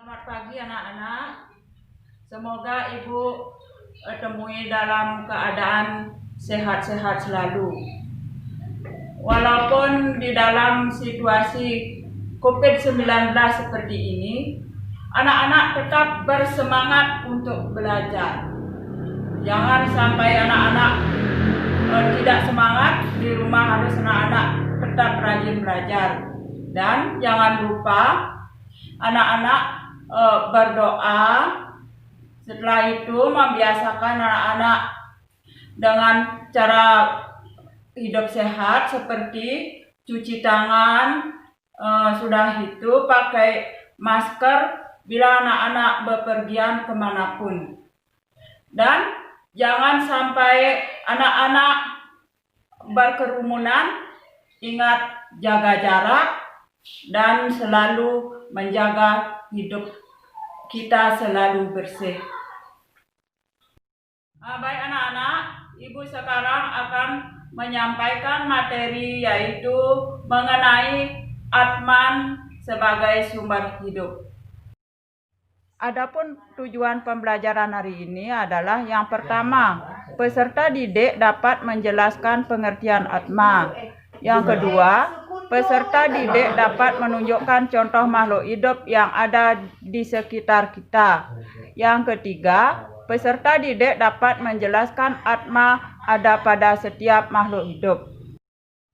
Selamat pagi anak-anak. Semoga Ibu temui dalam keadaan sehat-sehat selalu. Walaupun di dalam situasi COVID-19 seperti ini, anak-anak tetap bersemangat untuk belajar. Jangan sampai anak-anak tidak semangat. Di rumah harus anak-anak tetap rajin belajar. Dan jangan lupa anak-anak berdoa. Setelah itu membiasakan anak-anak dengan cara hidup sehat seperti cuci tangan, sudah itu pakai masker bila anak-anak bepergian kemanapun. Dan jangan sampai anak-anak berkerumunan. Ingat jaga jarak dan selalu menjaga hidup kita selalu bersih. Baik anak-anak, Ibu sekarang akan menyampaikan materi yaitu mengenai Atman sebagai sumber hidup. Adapun tujuan pembelajaran hari ini adalah yang pertama, peserta didik dapat menjelaskan pengertian Atma. Yang kedua, peserta didik dapat menunjukkan contoh makhluk hidup yang ada di sekitar kita. Yang ketiga, peserta didik dapat menjelaskan Atma ada pada setiap makhluk hidup.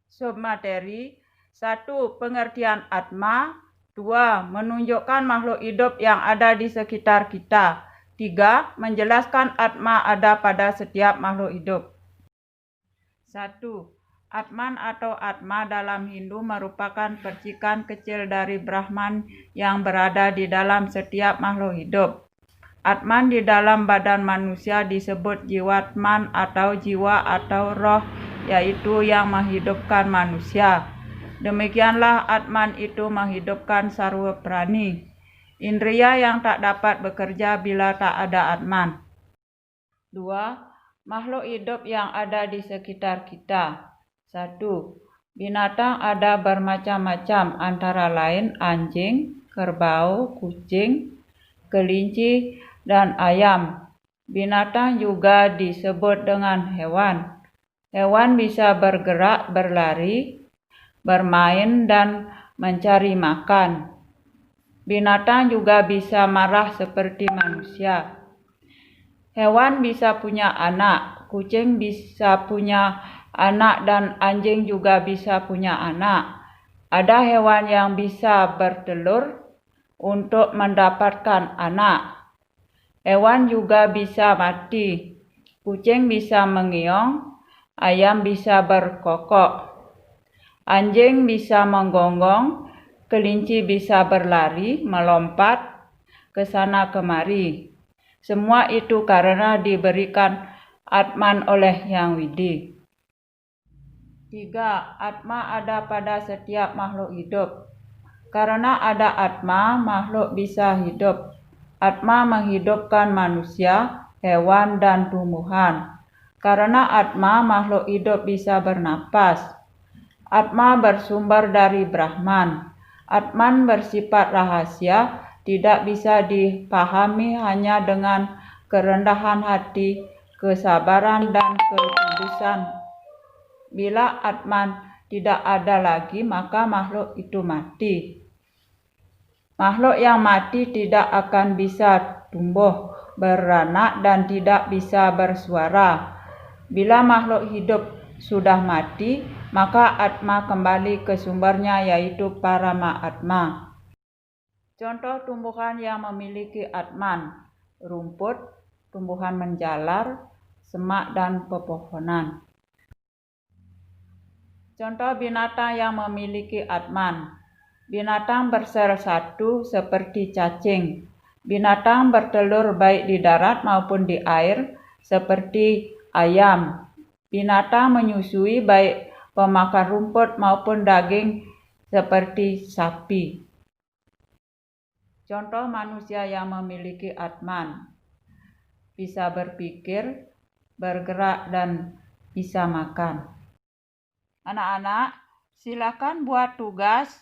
Submateri 1. Pengertian Atma. 2. Menunjukkan makhluk hidup yang ada di sekitar kita. 3. Menjelaskan Atma ada pada setiap makhluk hidup. 1. Atman atau Atma dalam Hindu merupakan percikan kecil dari Brahman yang berada di dalam setiap makhluk hidup. Atman di dalam badan manusia disebut jiwatman atau jiwa atau roh, yaitu yang menghidupkan manusia. Demikianlah Atman itu menghidupkan sarwa prani, indria yang tak dapat bekerja bila tak ada Atman. 2. Makhluk hidup yang ada di sekitar kita. 1. Binatang ada bermacam-macam, antara lain anjing, kerbau, kucing, kelinci, dan ayam. Binatang juga disebut dengan hewan. Hewan bisa bergerak, berlari, bermain, dan mencari makan. Binatang juga bisa marah seperti manusia. Hewan bisa punya anak, kucing bisa punya anak, dan anjing juga bisa punya anak. Ada hewan yang bisa bertelur untuk mendapatkan anak. Hewan juga bisa mati. Kucing bisa mengiong, ayam bisa berkokok, anjing bisa menggonggong, kelinci bisa berlari, melompat ke sana kemari. Semua itu karena diberikan Atman oleh Yang Widi. 3. Atma ada pada setiap makhluk hidup. Karena ada Atma, makhluk bisa hidup. Atma menghidupkan manusia, hewan, dan tumbuhan. Karena Atma, makhluk hidup bisa bernapas. Atma bersumber dari Brahman. Atman bersifat rahasia, tidak bisa dipahami hanya dengan kerendahan hati, kesabaran, dan kekudusan. Bila Atman tidak ada lagi, maka makhluk itu mati. Makhluk yang mati tidak akan bisa tumbuh, beranak, dan tidak bisa bersuara. Bila makhluk hidup sudah mati, maka Atma kembali ke sumbernya, yaitu Parama Atma. Contoh tumbuhan yang memiliki Atman: rumput, tumbuhan menjalar, semak, dan pepohonan. Contoh binatang yang memiliki Atman: binatang bersel satu seperti cacing. Binatang bertelur baik di darat maupun di air seperti ayam. Binatang menyusui baik pemakan rumput maupun daging seperti sapi. Contoh manusia yang memiliki Atman: bisa berpikir, bergerak, dan bisa makan. Anak-anak, silakan buat tugas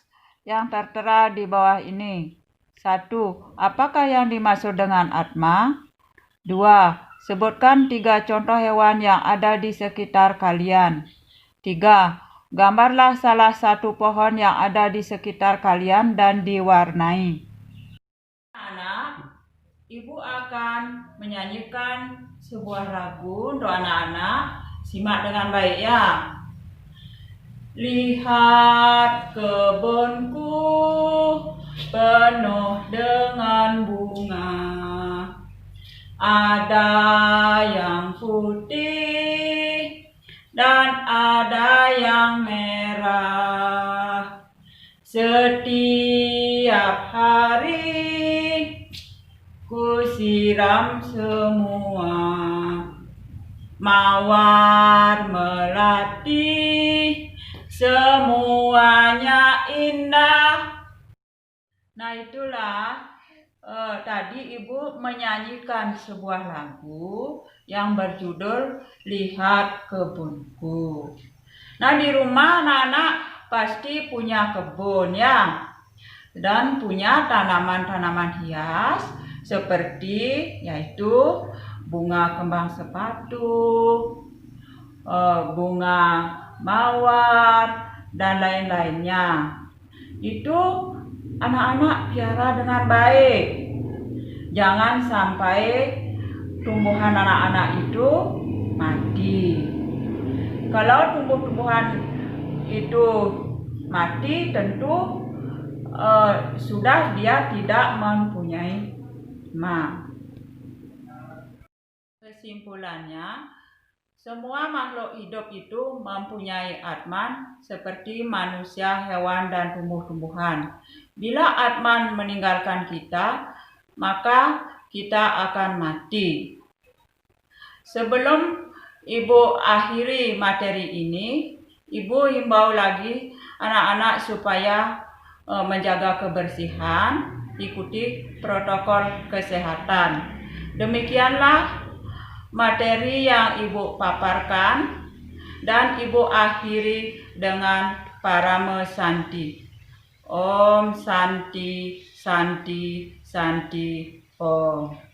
yang tertera di bawah ini. 1. Apakah yang dimaksud dengan Atma? 2. Sebutkan 3 contoh hewan yang ada di sekitar kalian. 3. Gambarlah salah satu pohon yang ada di sekitar kalian dan diwarnai. Anak, Ibu akan menyanyikan sebuah lagu untuk anak-anak. Simak dengan baik ya. Lihat kebunku penuh dengan bunga. Ada yang putih dan ada yang merah. Setiap hari ku siram semua. Mawar melati, semuanya indah. Nah itulah tadi Ibu menyanyikan sebuah lagu yang berjudul Lihat Kebunku. Nah di rumah anak-anak pasti punya kebun ya, dan punya tanaman-tanaman hias seperti yaitu bunga kembang sepatu, bunga mawar, dan lain-lainnya. Itu anak-anak piara dengan baik. Jangan sampai tumbuhan anak-anak itu mati. Kalau tumbuh-tumbuhan itu mati, tentu sudah dia tidak mempunyai ma. Kesimpulannya, semua makhluk hidup itu mempunyai Atman seperti manusia, hewan, dan tumbuh-tumbuhan. Bila Atman meninggalkan kita, maka kita akan mati. Sebelum Ibu akhiri materi ini, Ibu himbau lagi anak-anak supaya menjaga kebersihan, ikuti protokol kesehatan. Demikianlah materi yang Ibu paparkan, dan Ibu akhiri dengan Parama Santi. Om Santi, Santi, Santi, Om.